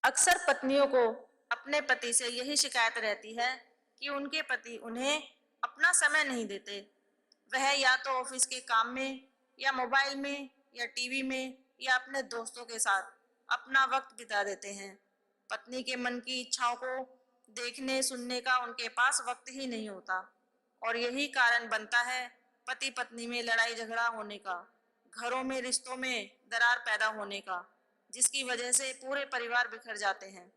अक्सर पत्नियों को अपने पति से यही शिकायत रहती है कि उनके पति उन्हें अपना समय नहीं देते। वह या तो ऑफिस के काम में या मोबाइल में या टीवी में या अपने दोस्तों के साथ अपना वक्त बिता देते हैं। पत्नी के मन की इच्छाओं को देखने सुनने का उनके पास वक्त ही नहीं होता और यही कारण बनता है पति पत्नी में लड़ाई झगड़ा होने का, घरों में रिश्तों में दरार पैदा होने का, जिसकी वजह से पूरे परिवार बिखर जाते हैं।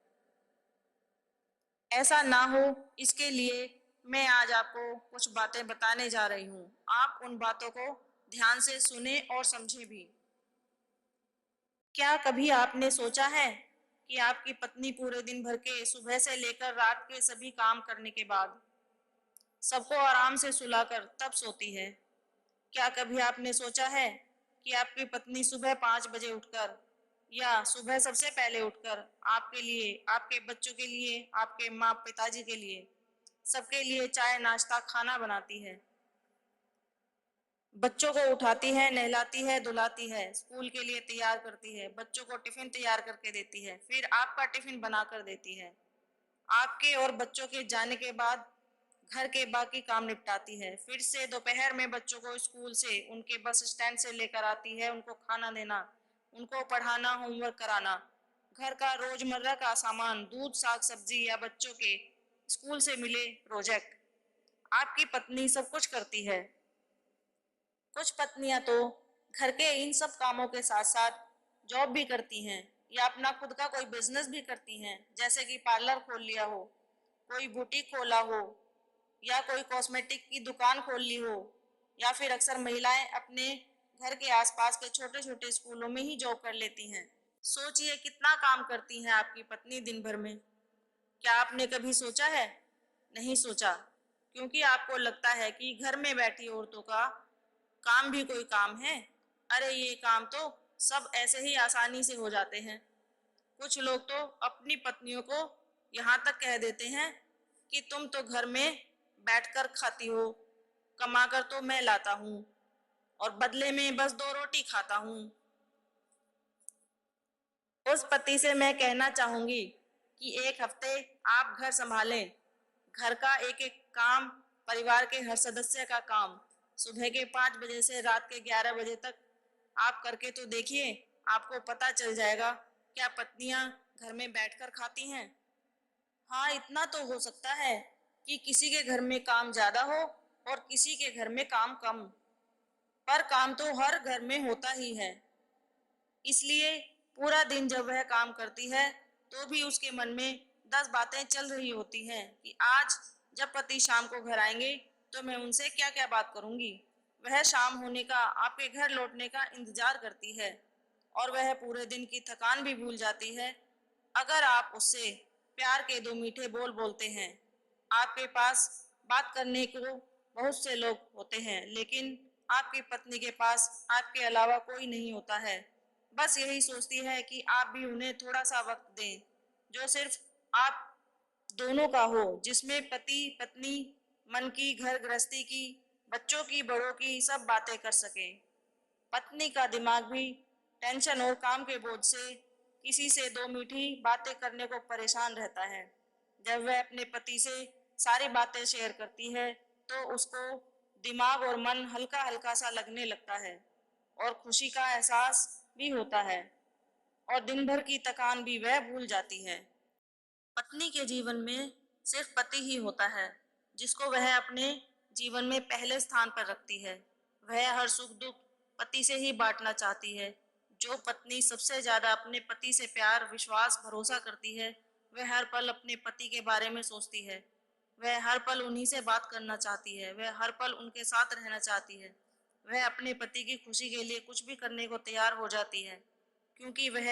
ऐसा ना हो, इसके लिए मैं आज आपको कुछ बातें बताने जा रही हूँ। आप उन बातों को ध्यान से सुने और समझे भी। क्या कभी आपने सोचा है कि आपकी पत्नी पूरे दिन भर के सुबह से लेकर रात के सभी काम करने के बाद सबको आराम से सुलाकर तब सोती है? क्या कभी आपने सोचा है कि आपकी पत्नी सुबह 5 बजे उठकर या सुबह सबसे पहले उठकर आपके लिए, आपके बच्चों के लिए, आपके माँ पिताजी के लिए, सबके लिए चाय नाश्ता खाना बनाती है, बच्चों को उठाती है, नहलाती है, धुलाती है, स्कूल के लिए तैयार करती है, बच्चों को टिफिन तैयार करके देती है, फिर आपका टिफिन बना कर देती है, आपके और बच्चों के जाने के बाद घर के बाकी काम निपटाती है, फिर से दोपहर में बच्चों को स्कूल से उनके बस स्टैंड से लेकर आती है, उनको खाना देना, उनको पढ़ाना, होमवर्क कराना, घर का रोजमर्रा का सामान, दूध साग सब्जी या बच्चों के स्कूल से मिले प्रोजेक्ट, आपकी पत्नी सब कुछ करती है। कुछ पत्नियां तो घर के इन सब कामों के साथ साथ जॉब भी करती हैं या अपना खुद का कोई बिजनेस भी करती हैं, जैसे कि पार्लर खोल लिया हो, कोई बुटीक खोला हो या कोई कॉस्मेटिक की दुकान खोल ली हो, या फिर अक्सर महिलाएं अपने घर के आसपास के छोटे छोटे स्कूलों में ही जॉब कर लेती हैं। सोचिए कितना काम करती हैं आपकी पत्नी दिन भर में। क्या आपने कभी सोचा है? नहीं सोचा, क्योंकि आपको लगता है कि घर में बैठी औरतों का काम भी कोई काम है। अरे ये काम तो सब ऐसे ही आसानी से हो जाते हैं। कुछ लोग तो अपनी पत्नियों को यहाँ तक कह देते हैं कि तुम तो घर में बैठकर खाती हो, कमाकर तो मैं लाता हूँ और बदले में बस 2 रोटी खाता हूँ। उस पति से मैं कहना चाहूंगी कि एक हफ्ते आप घर संभालें, घर का एक एक काम, परिवार के हर सदस्य का काम सुबह के 5 बजे से रात के 11 बजे तक आप करके तो देखिए, आपको पता चल जाएगा क्या पत्नियां घर में बैठकर खाती हैं। हाँ, इतना तो हो सकता है कि किसी के घर में काम ज्यादा हो और किसी के घर में काम कम, पर काम तो हर घर में होता ही है। इसलिए पूरा दिन जब वह काम करती है तो भी उसके मन में 10 बातें चल रही होती हैं कि आज जब पति शाम को घर आएंगे तो मैं उनसे क्या क्या बात करूंगी। वह शाम होने का, आपके घर लौटने का इंतजार करती है और वह पूरे दिन की थकान भी भूल जाती है अगर आप उससे प्यार के 2 मीठे बोल बोलते हैं। आपके पास बात करने को बहुत से लोग होते हैं, लेकिन आपकी पत्नी के पास आपके अलावा कोई नहीं होता है। बस यही सोचती है कि आप भी उन्हें थोड़ा सा वक्त दें, जो सिर्फ आप दोनों का हो, जिसमें पति पत्नी मन की, घर गृहस्थी की, बच्चों की, बड़ों की सब बातें कर सके। पत्नी का दिमाग भी टेंशन और काम के बोझ से किसी से 2 मीठी बातें करने को परेशान रहता है। जब वह अपने पति से सारी बातें शेयर करती है तो उसको दिमाग और मन हल्का हल्का सा लगने लगता है और खुशी का एहसास भी होता है और दिन भर की थकान भी वह भूल जाती है। पत्नी के जीवन में सिर्फ पति ही होता है जिसको वह अपने जीवन में पहले स्थान पर रखती है। वह हर सुख दुख पति से ही बांटना चाहती है। जो पत्नी सबसे ज्यादा अपने पति से प्यार, विश्वास, भरोसा करती है, वह हर पल अपने पति के बारे में सोचती है। वह हर पल उन्हीं से बात करना चाहती है, वह हर पल उनके साथ रहना चाहती है। वह अपने पति की खुशी के लिए कुछ भी करने को तैयार हो जाती है, क्योंकि वह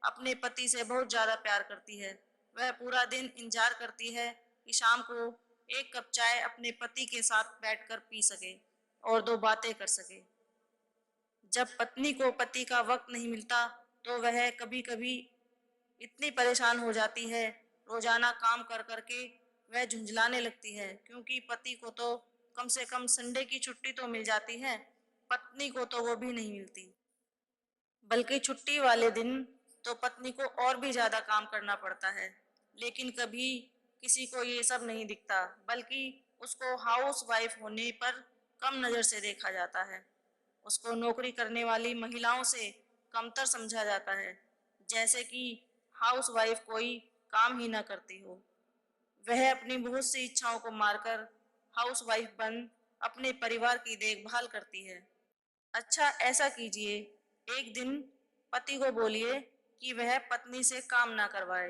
अपने पति से बहुत ज्यादा प्यार करती है। वह पूरा दिन इंतजार करती है कि शाम को एक कप चाय अपने पति के साथ बैठकर पी सके और 2 बातें कर सके। जब पत्नी को पति का वक्त नहीं मिलता तो वह कभी कभी इतनी परेशान हो जाती है, रोजाना काम कर करके वह झुंझलाने लगती है, क्योंकि पति को तो कम से कम संडे की छुट्टी तो मिल जाती है, पत्नी को तो वो भी नहीं मिलती। बल्कि छुट्टी वाले दिन तो पत्नी को और भी ज्यादा काम करना पड़ता है। लेकिन कभी किसी को ये सब नहीं दिखता, बल्कि उसको हाउस वाइफ होने पर कम नजर से देखा जाता है। उसको नौकरी करने वाली महिलाओं से कमतर समझा जाता है, जैसे कि हाउस वाइफ कोई काम ही ना करती हो। वह अपनी बहुत सी इच्छाओं को मारकर हाउस वाइफ बन अपने परिवार की देखभाल करती है। अच्छा, ऐसा कीजिए, एक दिन पति को बोलिए कि वह पत्नी से काम ना करवाए,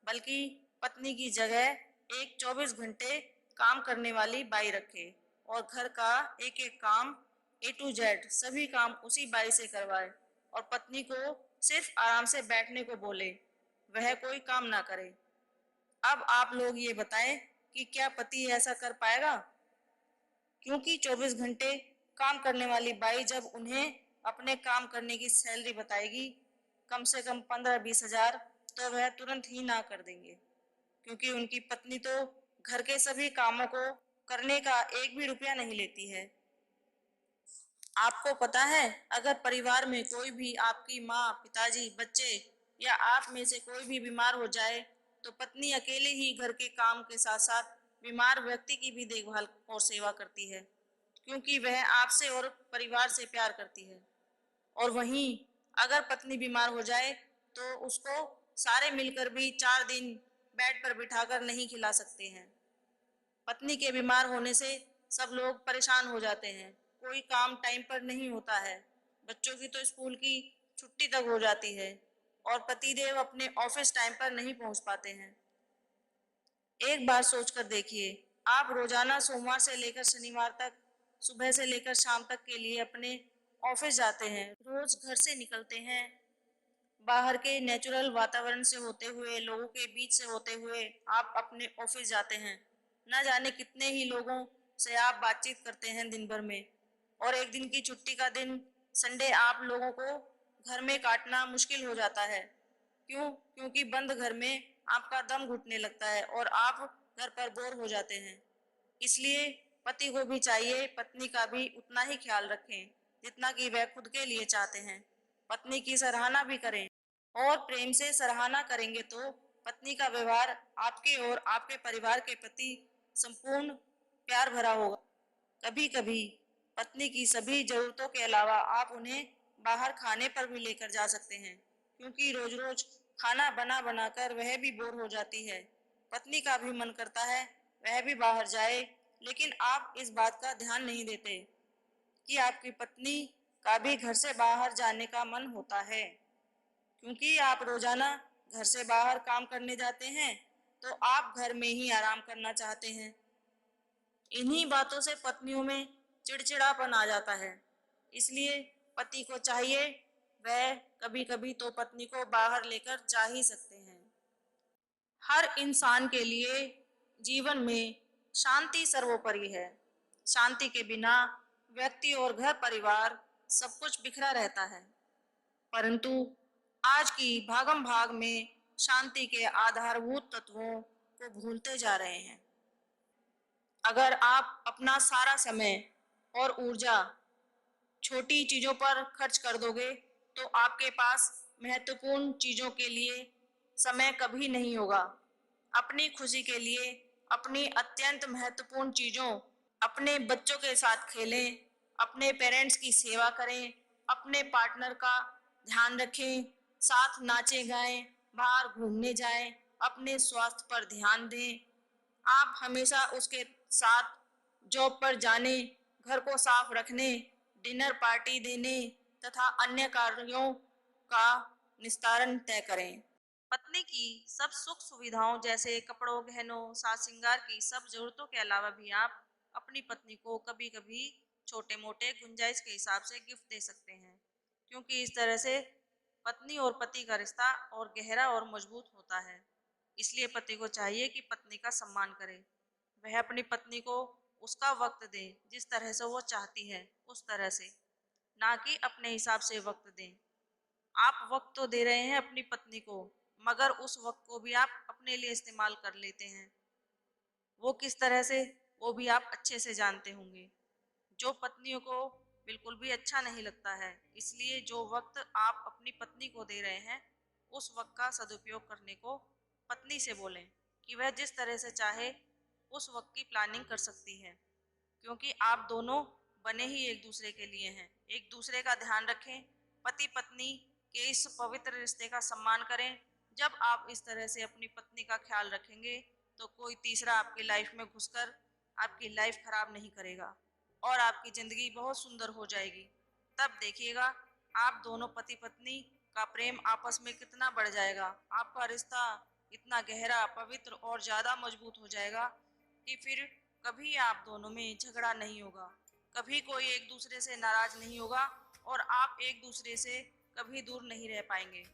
बल्कि पत्नी की जगह एक 24 घंटे काम करने वाली बाई रखे और घर का एक एक काम A to Z सभी काम उसी बाई से करवाए और पत्नी को सिर्फ आराम से बैठने को बोले, वह कोई काम ना करे। अब आप लोग ये बताएं कि क्या पति ऐसा कर पाएगा? क्योंकि 24 घंटे काम करने वाली बाई जब उन्हें अपने काम करने की सैलरी बताएगी, कम से कम 15-20 हजार, तो वह तुरंत ही ना कर देंगे, क्योंकि उनकी पत्नी तो घर के सभी कामों को करने का एक भी रुपया नहीं लेती है। आपको पता है, अगर परिवार में कोई भी, आपकी माँ, पिताजी, बच्चे या आप में से कोई भी बीमार हो जाए, तो पत्नी अकेले ही घर के काम के साथ साथ बीमार व्यक्ति की भी देखभाल और सेवा करती है, क्योंकि वह आपसे और परिवार से प्यार करती है। और वहीं अगर पत्नी बीमार हो जाए तो उसको सारे मिलकर भी 4 दिन बेड पर बिठाकर नहीं खिला सकते हैं। पत्नी के बीमार होने से सब लोग परेशान हो जाते हैं, कोई काम टाइम पर नहीं होता है, बच्चों की तो स्कूल की छुट्टी तक हो जाती है और पतिदेव अपने ऑफिस टाइम पर नहीं पहुंच पाते हैं। एक बार सोच कर देखिए, आप रोजाना सोमवार से लेकर शनिवार तक सुबह से लेकर शाम तक के लिए अपने ऑफिस जाते हैं, रोज घर से निकलते हैं, बाहर के नेचुरल वातावरण से होते हुए, लोगों के बीच से होते हुए आप अपने ऑफिस जाते हैं। न जाने कितने ही लोगों से आप बातचीत करते हैं दिन भर में, और एक दिन की छुट्टी का दिन संडे आप लोगों को घर में काटना मुश्किल हो जाता है। क्यों? क्योंकि बंद घर में आपका दम घुटने लगता है और आप घर पर बोर हो जाते हैं। इसलिए पति को भी चाहिए पत्नी का भी उतना ही ख्याल रखें जितना कि वह खुद के लिए चाहते हैं। पत्नी की सराहना भी करें, और प्रेम से सराहना करेंगे तो पत्नी का व्यवहार आपके और आपके परिवार के प्रति संपूर्ण प्यार भरा होगा। कभी कभी पत्नी की सभी जरूरतों के अलावा आप उन्हें बाहर खाने पर भी लेकर जा सकते हैं, क्योंकि रोज रोज खाना बना बनाकर वह भी बोर हो जाती है। पत्नी का भी मन करता है वह भी बाहर जाए, लेकिन आप इस बात का ध्यान नहीं देते कि आपकी पत्नी का भी घर से बाहर जाने का मन होता है, क्योंकि आप रोजाना घर से बाहर काम करने जाते हैं तो आप घर में ही आराम करना चाहते हैं। इन्हीं बातों से पत्नियों में चिड़चिड़ापन आ जाता है। इसलिए पति को चाहिए वह कभी कभी तो पत्नी को बाहर लेकर जा ही सकते हैं। हर इंसान के लिए जीवन में शांति सर्वोपरि है। शांति के बिना व्यक्ति और घर परिवार सब कुछ बिखरा रहता है। परंतु आज की भागम भाग में शांति के आधारभूत तत्वों को भूलते जा रहे हैं। अगर आप अपना सारा समय और ऊर्जा छोटी चीजों पर खर्च कर दोगे तो आपके पास महत्वपूर्ण चीजों के लिए समय कभी नहीं होगा। अपनी खुशी के लिए अपनी अत्यंत महत्वपूर्ण चीजों, अपने बच्चों के साथ खेलें, अपने पेरेंट्स की सेवा करें, अपने पार्टनर का ध्यान रखें, साथ नाचे गाएं, बाहर घूमने जाएं, अपने स्वास्थ्य पर ध्यान दें। आप हमेशा उसके साथ जॉब पर जाने, घर को साफ रखने, डिनर पार्टी देने तथा अन्य कार्यों का निस्तारण तय करें। पत्नी की सब सुख सुविधाओं जैसे कपड़ों, गहनों, साज श्रृंगार की सब जरूरतों के अलावा भी आप अपनी पत्नी को कभी कभी छोटे मोटे गुंजाइश के हिसाब से गिफ्ट दे सकते हैं, क्योंकि इस तरह से पत्नी और पति का रिश्ता और गहरा और मजबूत होता है। इसलिए पति को चाहिए कि पत्नी का सम्मान करे, वह अपनी पत्नी को उसका वक्त दे जिस तरह से वो चाहती है उस तरह से, ना कि अपने हिसाब से वक्त दें। आप वक्त तो दे रहे हैं अपनी पत्नी को, मगर उस वक्त को भी आप अपने लिए इस्तेमाल कर लेते हैं। वो किस तरह से, वो भी आप अच्छे से जानते होंगे, जो पत्नियों को बिल्कुल भी अच्छा नहीं लगता है। इसलिए जो वक्त आप अपनी पत्नी को दे रहे हैं उस वक्त का सदुपयोग करने को पत्नी से बोलें कि वह जिस तरह से चाहे उस वक्त की प्लानिंग कर सकती है, क्योंकि आप दोनों बने ही एक दूसरे के लिए हैं। एक दूसरे का ध्यान रखें, पति पत्नी के इस पवित्र रिश्ते का सम्मान करें। जब आप इस तरह से अपनी पत्नी का ख्याल रखेंगे तो कोई तीसरा आपकी लाइफ में घुसकर आपकी लाइफ खराब नहीं करेगा और आपकी जिंदगी बहुत सुंदर हो जाएगी। तब देखिएगा आप दोनों पति पत्नी का प्रेम आपस में कितना बढ़ जाएगा, आपका रिश्ता इतना गहरा, पवित्र और ज्यादा मजबूत हो जाएगा कि फिर कभी आप दोनों में झगड़ा नहीं होगा, कभी कोई एक दूसरे से नाराज नहीं होगा और आप एक दूसरे से कभी दूर नहीं रह पाएंगे।